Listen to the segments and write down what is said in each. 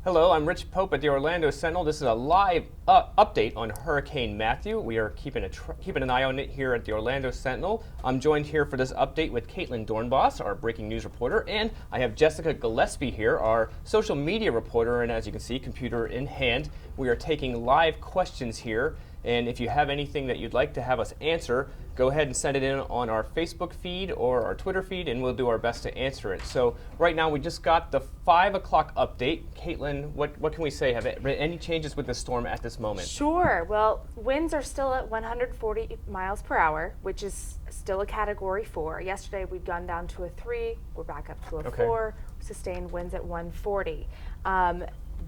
Hello, I'm Rich Pope at the Orlando Sentinel. This is a live update on Hurricane Matthew. We are keeping an eye on it here at the Orlando Sentinel. I'm joined here for this update with Caitlin Dornbos, our breaking news reporter, and I have Jessica Gillespie here, our social media reporter, and as you can see, computer in hand. We are taking live questions here, and if you have anything that you'd like to have us answer, go ahead and send it in on our Facebook feed or our Twitter feed, and we'll do our best to answer it. So right now we just got the 5 o'clock update. Caitlin, what can we say? Have there been any changes with the storm at this moment? Sure. Well, winds are still at 140 miles per hour, which is still a Category 4. Yesterday we'd gone down to a 3. We're back up to a 4. Sustained winds at 140.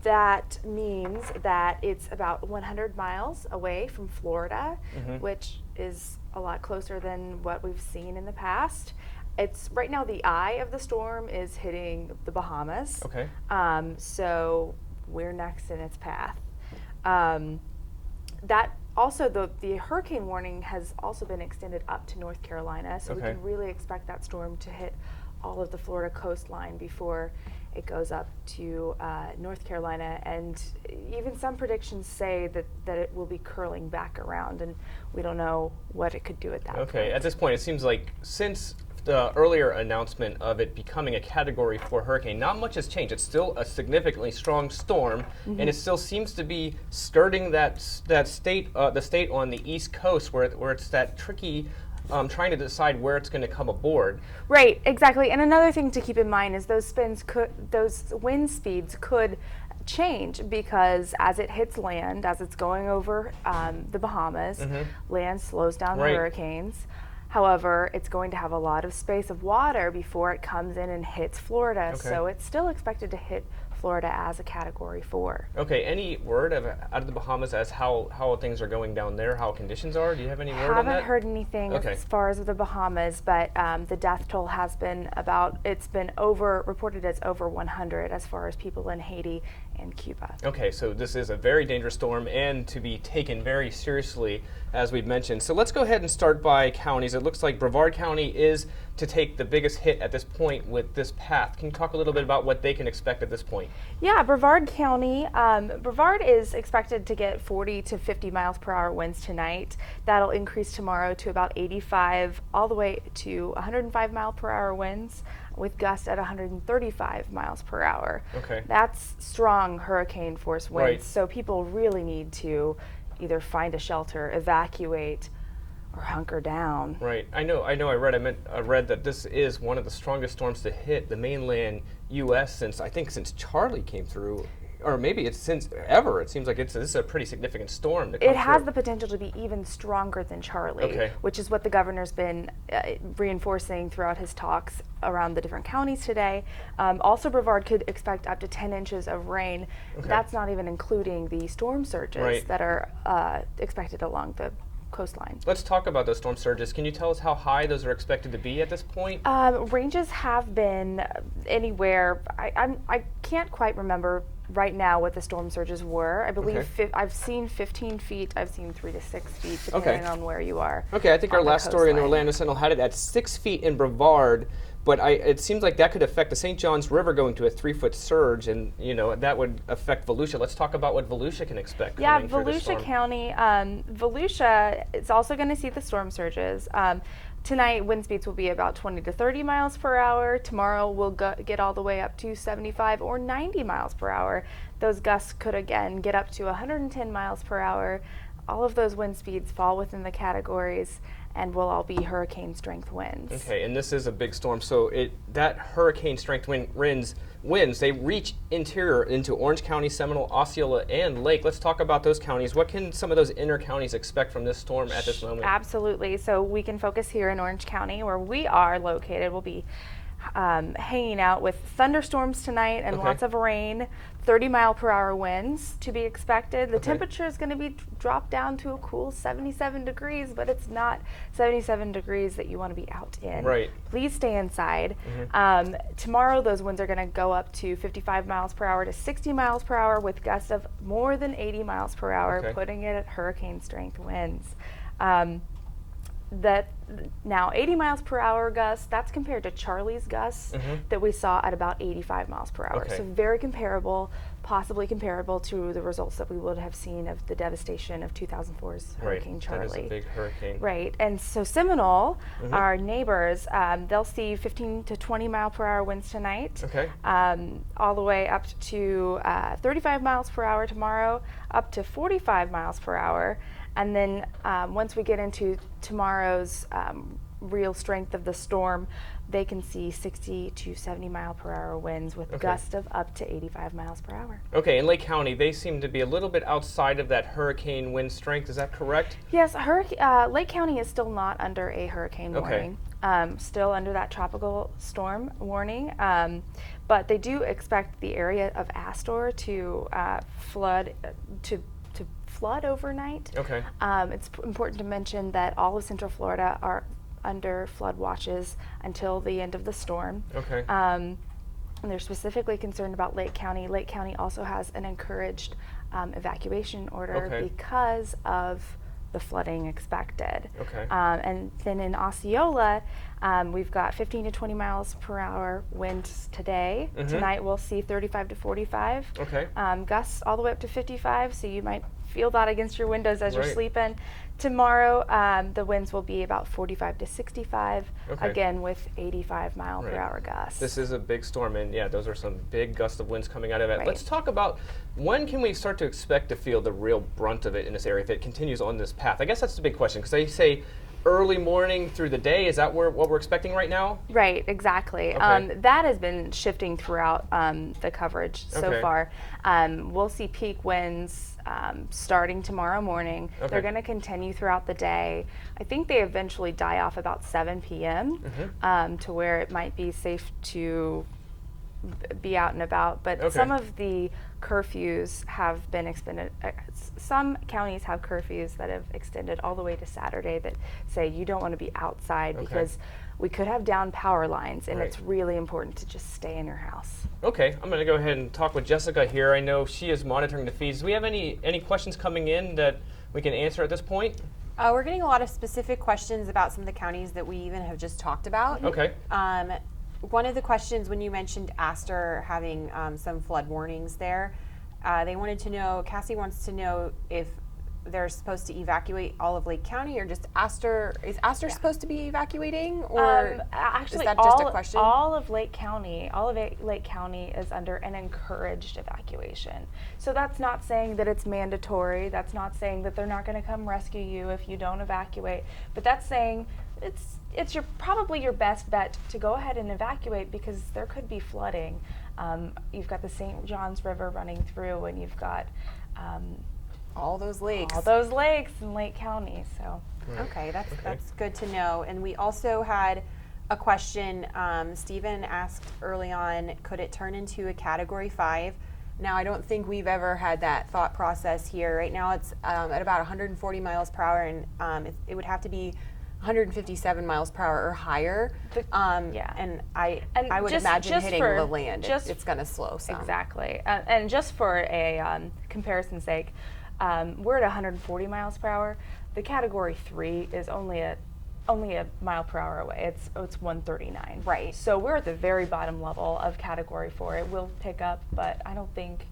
That means that it's about 100 miles away from Florida, which is a lot closer than what we've seen in the past. It's right now the eye of the storm is hitting the Bahamas. Okay. So we're next in its path. That also the hurricane warning has also been extended up to North Carolina, so we can really expect that storm to hit all of the Florida coastline before it goes up to North Carolina, and even some predictions say that it will be curling back around, and we don't know what it could do at that point. Okay, at this point it seems like since the earlier announcement of it becoming a Category 4 hurricane, not much has changed. It's still a significantly strong storm, and it still seems to be skirting the state on the East Coast where it's that tricky trying to decide where it's going to come aboard. Right, exactly. And another thing to keep in mind is those wind speeds could change because as it hits land, as it's going over the Bahamas, land slows down the hurricanes. However, it's going to have a lot of space of water before it comes in and hits Florida, so it's still expected to hit Florida as a Category 4. Okay, any word out of the Bahamas as how things are going down there, how conditions are? Do you have any word on that? Haven't heard anything as far as the Bahamas, but the death toll has been reported as over 100 as far as people in Haiti and Cuba. Okay, so this is a very dangerous storm and to be taken very seriously, as we've mentioned. So let's go ahead and start by counties. It looks like Brevard County is to take the biggest hit at this point with this path. Can you talk a little bit about what they can expect at this point? Yeah, Brevard County, Brevard is expected to get 40 to 50 miles per hour winds tonight. That'll increase tomorrow to about 85, all the way to 105 mile per hour winds, with gusts at 135 miles per hour. Okay. That's strong hurricane force winds, so people really need to either find a shelter, evacuate, or hunker down. Right. I read that this is one of the strongest storms to hit the mainland U.S. since Charlie came through. Or maybe it's since ever. It seems like this is a pretty significant storm to come It has through. the potential to be even stronger than Charlie, which is what the governor's been reinforcing throughout his talks around the different counties today. Also, Brevard could expect up to 10 inches of rain. That's not even including the storm surges that are expected along the coastline. Let's talk about those storm surges. Can you tell us how high those are expected to be at this point? Ranges have been anywhere. I can't quite remember right now what the storm surges were. I believe I've seen 15 feet. I've seen 3 to 6 feet, depending on where you are. Okay, I think our last story in the Orlando Sentinel had it at 6 feet in Brevard, but it seems like that could affect the St. Johns River going to a 3-foot surge, and that would affect Volusia. Let's talk about what Volusia can expect. Yeah, coming through this storm. Volusia County, Volusia is also going to see the storm surges. Tonight, wind speeds will be about 20 to 30 miles per hour. Tomorrow, we'll get all the way up to 75 or 90 miles per hour. Those gusts could again get up to 110 miles per hour. All of those wind speeds fall within the categories and will all be hurricane strength winds. Okay, and this is a big storm, so that hurricane strength winds, they reach interior into Orange County, Seminole, Osceola, and Lake. Let's talk about those counties. What can some of those inner counties expect from this storm at this moment? Absolutely. So we can focus here in Orange County, where we are located. We'll be hanging out with thunderstorms tonight and lots of rain, 30 mile per hour winds to be expected. The temperature is going to be dropped down to a cool 77 degrees, but it's not 77 degrees that you want to be out in. Right. Please stay inside. Tomorrow, those winds are going to go up to 55 miles per hour to 60 miles per hour with gusts of more than 80 miles per hour, putting it at hurricane strength winds. Now 80 miles per hour gusts, that's compared to Charlie's gusts that we saw at about 85 miles per hour. Okay. So very comparable, possibly comparable to the results that we would have seen of the devastation of 2004's Hurricane Charlie. That is a big hurricane. Right, and so Seminole, our neighbors, they'll see 15 to 20 mile per hour winds tonight. Okay. All the way up to 35 miles per hour tomorrow, up to 45 miles per hour. And then once we get into tomorrow's real strength of the storm, they can see 60 to 70 mile per hour winds with gusts of up to 85 miles per hour. Okay, in Lake County, they seem to be a little bit outside of that hurricane wind strength. Is that correct? Yes, Lake County is still not under a hurricane warning. Still under that tropical storm warning. But they do expect the area of Astor to flood overnight. Okay. It's important to mention that all of Central Florida are under flood watches until the end of the storm. Okay. And they're specifically concerned about Lake County. Lake County also has an encouraged evacuation order because of the flooding expected. Okay. And then in Osceola, we've got 15 to 20 miles per hour winds today. Tonight we'll see 35 to 45. Okay. Gusts all the way up to 55, so you might feel that against your windows as you're sleeping. Tomorrow, the winds will be about 45 to 65, again with 85 mile per hour gusts. This is a big storm, and yeah, those are some big gusts of winds coming out of it. Right. Let's talk about when can we start to expect to feel the real brunt of it in this area if it continues on this path? I guess that's the big question, because they say early morning through the day. Is that what we're expecting right now? Right, exactly. That has been shifting throughout the coverage so far. We'll see peak winds starting tomorrow morning. They're going to continue throughout the day. I think they eventually die off about 7 p.m. To where it might be safe to be out and about. But some of the curfews have been extended. Some counties have curfews that have extended all the way to Saturday that say you don't want to be outside because we could have down power lines, and it's really important to just stay in your house. Okay, I'm going to go ahead and talk with Jessica here. I know she is monitoring the feeds. Do we have any questions coming in that we can answer at this point? We're getting a lot of specific questions about some of the counties that we even have just talked about. Okay. One of the questions when you mentioned Astor having some flood warnings there, they wanted to know, Cassie wants to know if they're supposed to evacuate all of Lake County or just Astor. Is Astor supposed to be evacuating, or actually, is that just a question? All of Lake County is under an encouraged evacuation. So that's not saying that it's mandatory. That's not saying that they're not going to come rescue you if you don't evacuate. But that's saying it's probably your best bet to go ahead and evacuate because there could be flooding. You've got the St. Johns River running through, and you've got all those lakes. All those lakes in Lake County. So okay, that's good to know. And we also had a question. Stephen asked early on, could it turn into a Category 5? Now, I don't think we've ever had that thought process here. Right now, it's at about 140 miles per hour, and it would have to be 157 miles per hour or higher. And I would imagine hitting the land, it's going to slow some. Exactly. And just for a comparison's sake, we're at 140 miles per hour. The Category 3 is only a mile per hour away. It's 139. Right. So we're at the very bottom level of Category 4. It will pick up, but I don't think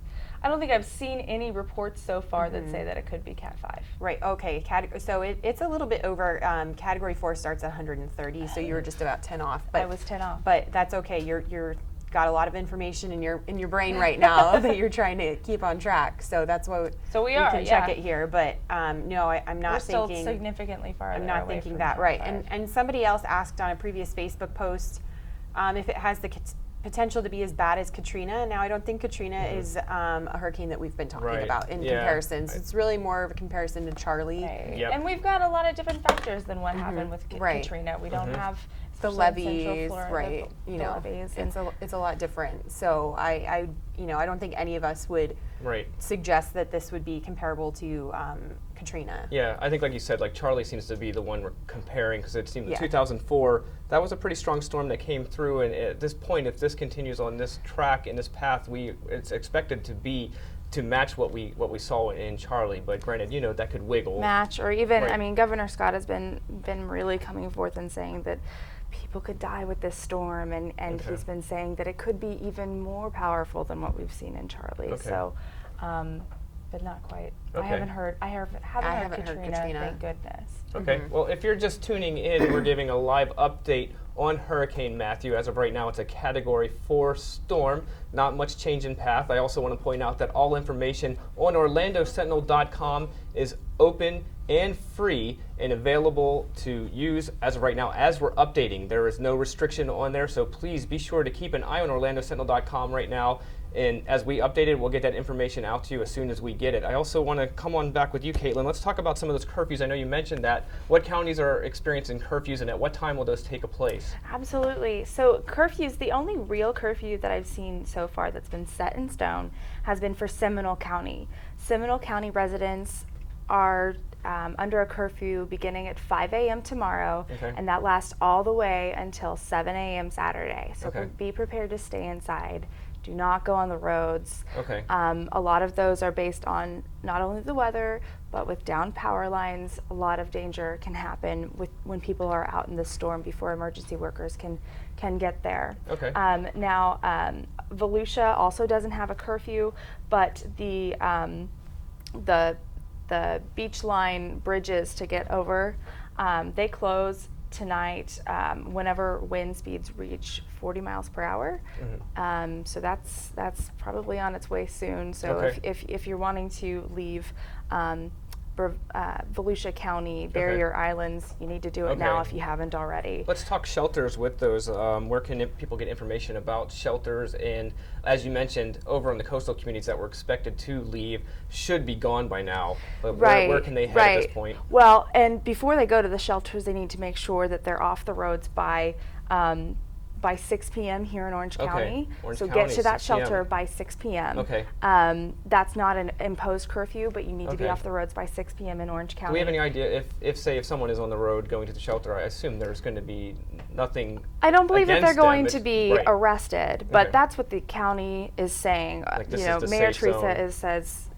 I've seen any reports so far that say that it could be Cat 5. Right. Okay. So it's a little bit over. Category 4 starts at 130, so you were just about 10 off. But I was 10 off. But that's okay. You're got a lot of information in your brain right now that you're trying to keep on track. So that's what. So we can check it here. But no, I'm not We're thinking. Still significantly farther. I'm not away thinking from that. Cat Right. 5. And somebody else asked on a previous Facebook post if it has the potential to be as bad as Katrina. Now, I don't think Katrina is a hurricane that we've been talking about in comparisons. It's really more of a comparison to Charlie. Right. Yep. And we've got a lot of different factors than what happened with Katrina. We don't have the levees, Florida, the levees. It's a lot different. So I don't think any of us would suggest that this would be comparable to Katrina. Yeah, I think like you said, like Charlie seems to be the one we're comparing because it seemed in 2004, that was a pretty strong storm that came through, and at this point, if this continues on this track, in this path, it's expected to be to match what we saw in Charlie, but granted, you know, that could wiggle. Match, or even, Right. I mean, Governor Scott has been really coming forth and saying that people could die with this storm, and Okay. he's been saying that it could be even more powerful than what we've seen in Charlie. Okay. So, but not quite. Okay. I haven't heard Katrina, Katrina. thank goodness. Okay, well, if you're just tuning in, we're giving a live update on Hurricane Matthew. As of right now, it's a Category 4 storm. Not much change in path. I also want to point out that all information on OrlandoSentinel.com is open and free and available to use as of right now as we're updating. There is no restriction on there, so please be sure to keep an eye on OrlandoSentinel.com right now. And as we update it, we'll get that information out to you as soon as we get it. I also want to come on back with you, Caitlin. Let's talk about some of those curfews. I know you mentioned that. What counties are experiencing curfews, and at what time will those take place? Absolutely. So curfews, the only real curfew that I've seen so far that's been set in stone has been for Seminole County. Seminole County residents are under a curfew beginning at 5 a.m. tomorrow, Okay. and that lasts all the way until 7 a.m. Saturday. So Okay. be prepared to stay inside. Do not go on the roads. Okay. A lot of those are based on not only the weather, but with down power lines, a lot of danger can happen when people are out in the storm before emergency workers can get there. Okay. Now, Volusia also doesn't have a curfew, but the beach line bridges to get over, they close tonight whenever wind speeds reach 40 miles per hour. So that's probably on its way soon. So Okay. if you're wanting to leave Volusia County, Barrier Islands, you need to do it now Okay. if you haven't already. Let's talk shelters with those. Where can people get information about shelters? And as you mentioned, over in the coastal communities that were expected to leave should be gone by now. But where can they head at this point? Well, and before they go to the shelters, they need to make sure that they're off the roads by 6 p.m. here in Orange Okay. County. Orange So County, get to that 6 p.m. shelter by 6 p.m. Okay. That's not an imposed curfew, but you need to be Okay. off the roads by 6 p.m. in Orange County. Do we have any idea if someone is on the road going to the shelter? I assume there's going to be nothing. I don't believe that they're against them. going It's- to be right. arrested, but Okay. that's what the county is saying. Like, this you know, is the Mayor safe zone. Teresa says,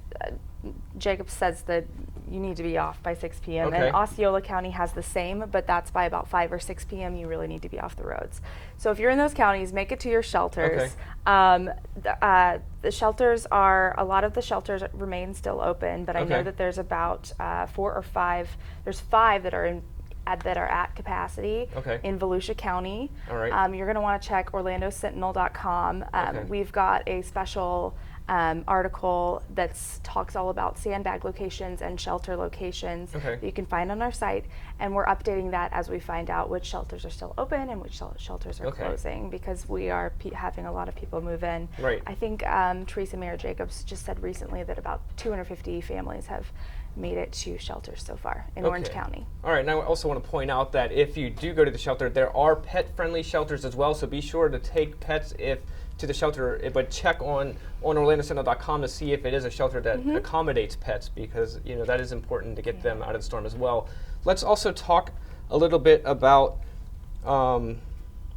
Jacobs says that you need to be off by 6 p.m. Okay. And Osceola County has the same, but that's by about 5 or 6 p.m. You really need to be off the roads. So if you're in those counties, make it to your shelters. The shelters are, a lot of the shelters remain still open, but I know Okay. that there's about 4 or 5. There's 5 that are that are at capacity Okay. in Volusia County. All right. You're going to want to check OrlandoSentinel.com. Okay. We've got a special article that talks all about sandbag locations and shelter locations Okay. that you can find on our site, and we're updating that as we find out which shelters are still open and which shelters are Okay. closing, because we are having a lot of people move in. Right. I think Teresa Mayor Jacobs just said recently that about 250 families have made it to shelters so far in Orange Okay. County. All right, and I also want to point out that if you do go to the shelter, there are pet-friendly shelters as well, so be sure to take pets to the shelter, but check on OrlandoSentinel.com to see if it is a shelter that accommodates pets, because you know that is important to get them out of the storm as well. Let's also talk a little bit about.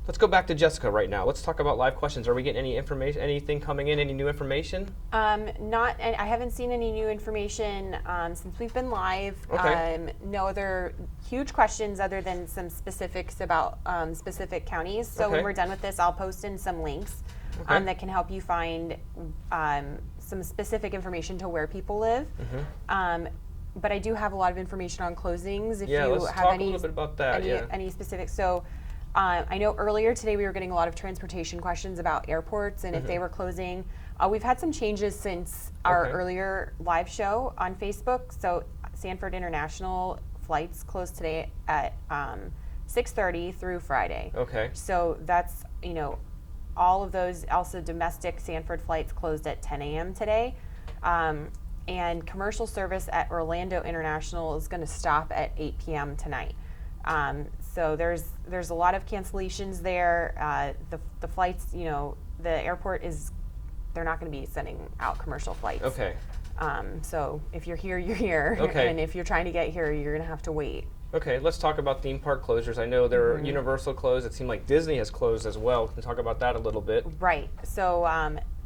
Let's go back to Jessica right now. Let's talk about live questions. Are we getting any information, anything coming in, any new information? Not, and I haven't seen any new information since we've been live. Okay. No other huge questions other than some specifics about specific counties. So Okay. when we're done with this, I'll post in some links Okay. that can help you find some specific information to where people live. But I do have a lot of information on closings. If Yeah, you let's have talk a any, little bit about that, any, yeah. any specifics. So I know earlier today we were getting a lot of transportation questions about airports and if they were closing. We've had some changes since our Okay. earlier live show on Facebook. So Sanford International flights closed today at 6:30 through Friday. Okay. So that's, you know, all of those, also domestic Sanford flights closed at 10 a.m. today. And commercial service at Orlando International is going to stop at 8 p.m. tonight. So there's a lot of cancellations there. The flights, you know, the airport they're not going to be sending out commercial flights. Okay. So if you're here, you're here. Okay. And if you're trying to get here, you're going to have to wait. Okay, let's talk about theme park closures. I know there are Universal closed. It seemed like Disney has closed as well. Can you talk about that a little bit? Right. So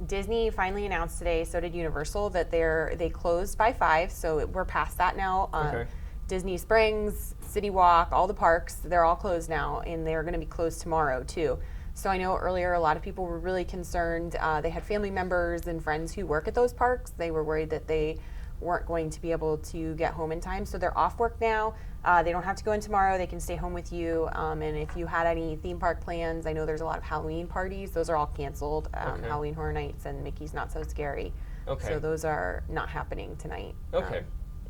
Disney finally announced today, so did Universal, that they closed by 5, so we're past that now. Okay. Disney Springs, City Walk, all the parks, they're all closed now, and they're going to be closed tomorrow too. So I know earlier a lot of people were really concerned. They had family members and friends who work at those parks. They were worried that they weren't going to be able to get home in time. So they're off work now. They don't have to go in tomorrow. They can stay home with you. And if you had any theme park plans, I know there's a lot of Halloween parties. Those are all canceled. Okay. Halloween Horror Nights and Mickey's Not So Scary. Okay. So those are not happening tonight. Okay.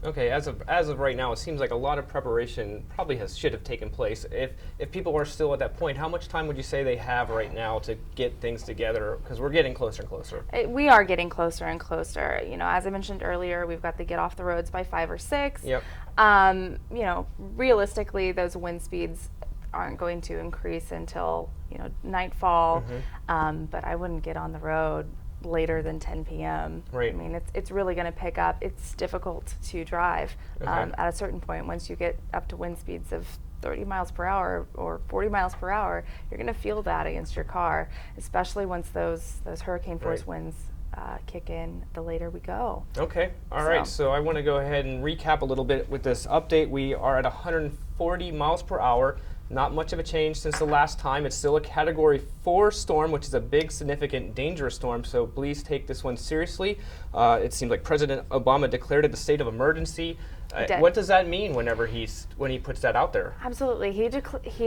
Okay, as of right now, it seems like a lot of preparation probably should have taken place. If people are still at that point, how much time would you say they have right now to get things together? Because we're getting closer and closer. We are getting closer and closer. You know, as I mentioned earlier, we've got to get off the roads by 5 or 6. Yep. You know, realistically, those wind speeds aren't going to increase until, you know, nightfall. But I wouldn't get on the road later than 10 p.m. Right. I mean, it's really going to pick up. It's difficult to drive at a certain point. Once you get up to wind speeds of 30 miles per hour or 40 miles per hour, you're going to feel that against your car, especially once those hurricane force winds kick in the later we go. Okay. All right. So I want to go ahead and recap a little bit with this update. We are at 140 miles per hour. Not much of a change since the last time. It's still a Category 4 storm, which is a big, significant, dangerous storm, so please take this one seriously. It seems like President Obama declared it a state of emergency. What does that mean when he puts that out there? Absolutely. He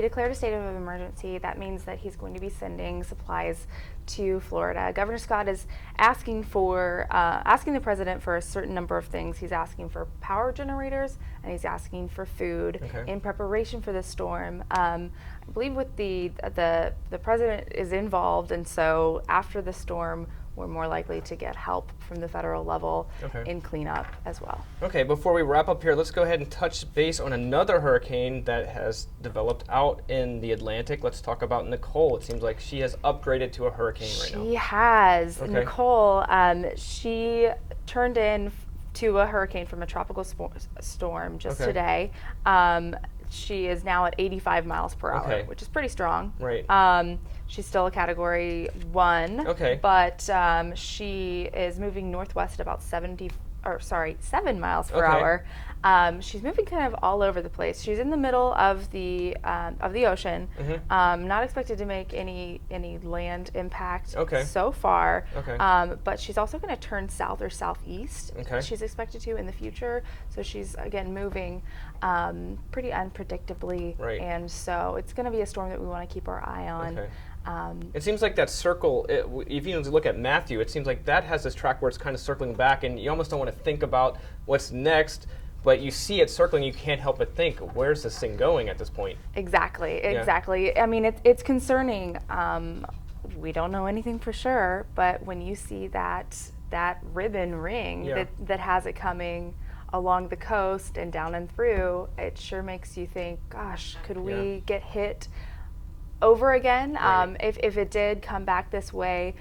declared a state of emergency. That means that he's going to be sending supplies to Florida. Governor Scott is asking the president for a certain number of things. He's asking for power generators and he's asking for food in preparation for the storm. I believe with the president is involved, and so after the storm, we're more likely to get help from the federal level in cleanup as well. Okay, before we wrap up here, let's go ahead and touch base on another hurricane that has developed out in the Atlantic. Let's talk about Nicole. It seems like she has upgraded to a hurricane right now. She has. Nicole, she turned in to a hurricane from a tropical storm just today. She is now at 85 miles per hour, which is pretty strong. Right. She's still a Category 1. Okay. But she is moving northwest about 7 miles per hour. She's moving kind of all over the place. She's in the middle of the ocean. Not expected to make any land impact so far. But she's also going to turn south or southeast. She's expected to in the future. So she's again moving pretty unpredictably, and so it's going to be a storm that we want to keep our eye on. It seems like that circle, if you look at Matthew, it seems like that has this track where it's kind of circling back, and you almost don't want to think about what's next, but you see it circling, you can't help but think, where's this thing going at this point? Exactly. I mean, it's concerning. We don't know anything for sure, but when you see that ribbon ring that has it coming along the coast and down and through, it sure makes you think, gosh, could we get hit over again? If it did come back this way,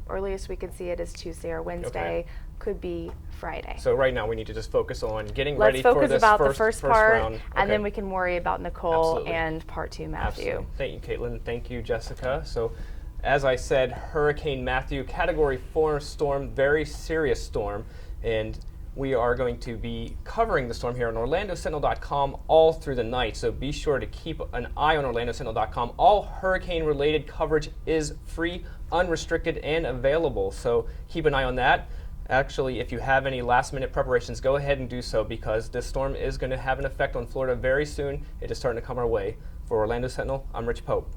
earliest we could see it is Tuesday or Wednesday, could be Friday. So right now we need to just focus on getting Let's ready for focus this about the first part, round. and then we can worry about Nicole Absolutely. and part 2, Matthew. Absolutely. Thank you, Caitlin. Thank you, Jessica. So as I said, Hurricane Matthew, Category 4 storm, very serious storm, and we are going to be covering the storm here on OrlandoSentinel.com all through the night, so be sure to keep an eye on OrlandoSentinel.com. All hurricane-related coverage is free, unrestricted, and available, so keep an eye on that. Actually, if you have any last-minute preparations, go ahead and do so, because this storm is going to have an effect on Florida very soon. It is starting to come our way. For Orlando Sentinel, I'm Rich Pope.